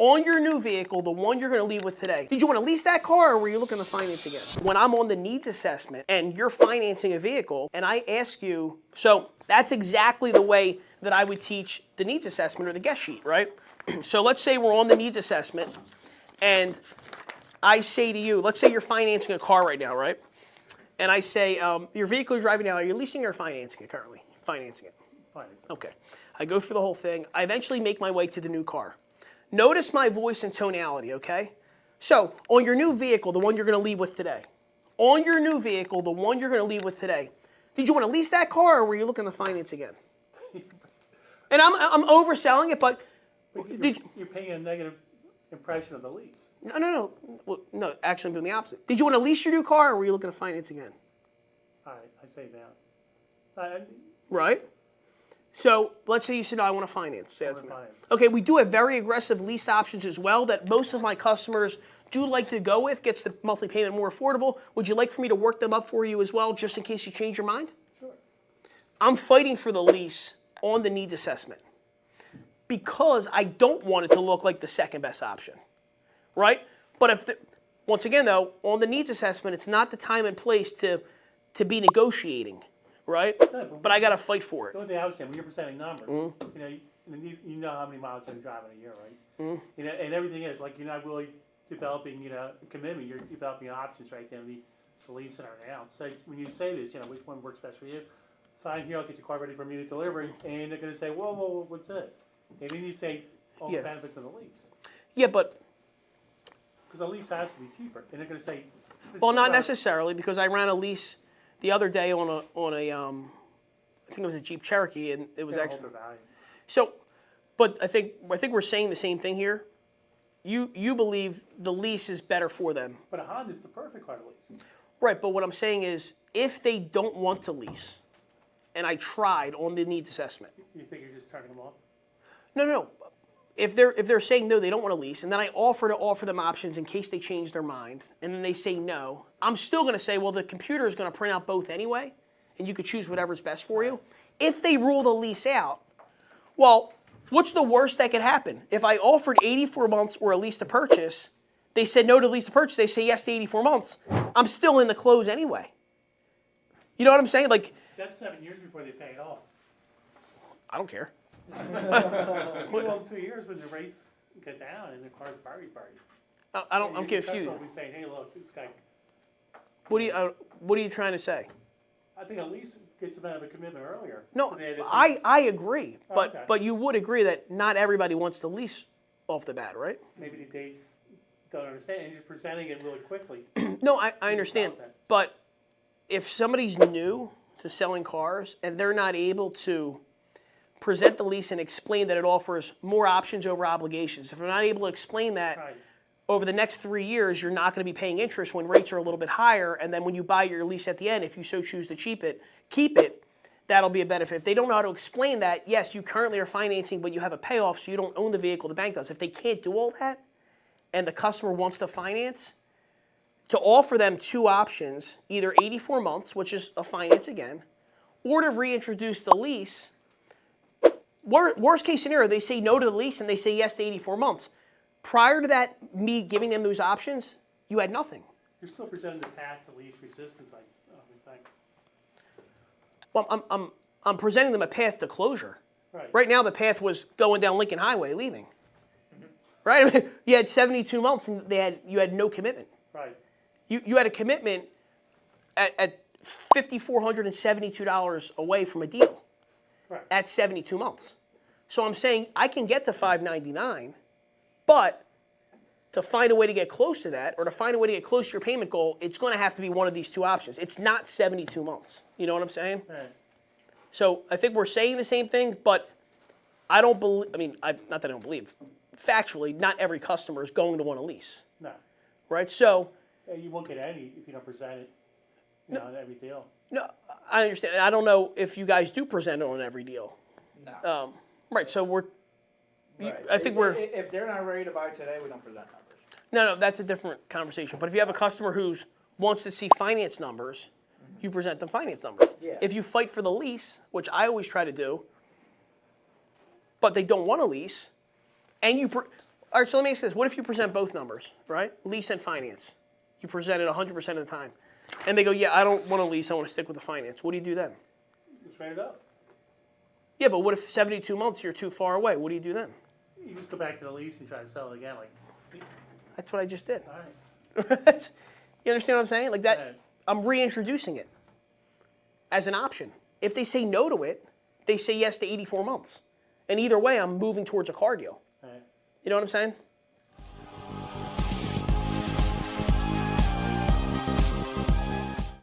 On your new vehicle, the one you're going to leave with today, did you want to lease that car or were you looking to finance again? When I'm on the needs assessment and you're financing a vehicle and I ask you, so that's exactly the way that I would teach the needs assessment or the guest sheet, right? So let's say we're on the needs assessment and I say to you, let's say you're financing a car right now, right? And I say, your vehicle you're driving now, are you leasing or financing it currently? Financing it. Financing. Okay. I go through the whole thing. I eventually make my way to the new car. Notice my voice and tonality, okay? So, on your new vehicle, the one you're going to leave with today. On your new vehicle, the one you're going to leave with today. Did you want to lease that car or were you looking to finance again? And I'm overselling it, but you're paying a negative impression of the lease. No. Well, no, actually, I'm doing the opposite. Did you want to lease your new car or were you looking to finance again? I'd say that. Right? So let's say you said, no, I want to finance. Say that to me. Okay, we do have very aggressive lease options as well that most of my customers do like to go with, gets the monthly payment more affordable. Would you like for me to work them up for you as well, just in case you change your mind? Sure. I'm fighting for the lease on the needs assessment because I don't want it to look like the second best option, right? But once again, though, on the needs assessment, it's not the time and place to be negotiating. Right? No, but I got to fight for it. The only thing I was saying, when you're presenting numbers, you know how many miles you're driving a year, right? And everything is, like, you're not really developing, a commitment. You're developing options, right? The lease and everything else. So when you say this, which one works best for you? Sign here, I'll get your car ready for immediate delivery. And they're going to say, whoa, what's this? And then you say all the benefits of the lease. Yeah, but... Because the lease has to be cheaper. And they're going to say... Well, not necessarily, because I ran a lease the other day on a I think it was a Jeep Cherokee, and it was excellent. So, but I think we're saying the same thing here. You believe the lease is better for them. But a Honda's the perfect car to lease. Right, but what I'm saying is, if they don't want to lease, and I tried on the needs assessment. You think you're just turning them off? No. If they're saying no, they don't want to lease, and then I offer them options in case they change their mind, and then they say no, I'm still going to say, well, the computer is going to print out both anyway, and you could choose whatever's best for you. If they rule the lease out, well, what's the worst that could happen? If I offered 84 months or a lease to purchase, they said no to lease to purchase, they say yes to 84 months, I'm still in the close anyway. You know what I'm saying? Like, that's 7 years before they pay it off. I don't care. Well, 2 years when the rates get down and the car's buried. I'm confused. We're saying, hey, look, this guy. What are you trying to say? I think a lease gets them out of a commitment earlier. No, So I agree, but okay. but you would agree that not everybody wants to lease off the bat, right? Maybe the dates don't understand, and you're presenting it really quickly. No, I understand, but if somebody's new to selling cars and they're not able to present the lease and explain that it offers more options over obligations, if they're not able to explain that, Right. over the next 3 years, you're not going to be paying interest when rates are a little bit higher, and then when you buy your lease at the end, if you so choose to keep it, that'll be a benefit. If they don't know how to explain that, yes, you currently are financing, but you have a payoff, so you don't own the vehicle, the bank does. If they can't do all that, and the customer wants to finance, to offer them two options, either 84 months, which is a finance again, or to reintroduce the lease. Worst case scenario, they say no to the lease and they say yes to 84 months. Prior to that, me giving them those options, you had nothing. You're still presenting the path to lease resistance, I think. Well, I'm presenting them a path to closure. Right. Right now, the path was going down Lincoln Highway, leaving. Right? I mean, you had 72 months and you had no commitment. Right. You had a commitment at $5,472 away from a deal. Right. At 72 months. So I'm saying I can get to $599, but to find a way to get close to that, or to find a way to get close to your payment goal, it's going to have to be one of these two options. It's not 72 months. You know what I'm saying? Right. So I think we're saying the same thing, but I don't believe, not that I don't believe, factually, not every customer is going to want a lease. No. Right? So. You won't get any if you don't present it on every deal. No, I understand. I don't know if you guys do present it on every deal. No. Right, so we're. Right. I think we're. If they're not ready to buy today, we don't present numbers. No, that's a different conversation. But if you have a customer who wants to see finance numbers, you present them finance numbers. Yeah. If you fight for the lease, which I always try to do, but they don't want a lease, and All right, so let me ask you this. What if you present both numbers, right? Lease and finance. You present it 100% of the time. And they go, yeah, I don't want to lease. I want to stick with the finance. What do you do then? Just write it up. Yeah, but what if 72 months you're too far away? What do you do then? You just go back to the lease and try to sell it again. Like, That's what I just did. all right. You understand what I'm saying? Like that, Right. I'm reintroducing it as an option. If they say no to it, they say yes to 84 months. And either way, I'm moving towards a car deal. All right. You know what I'm saying?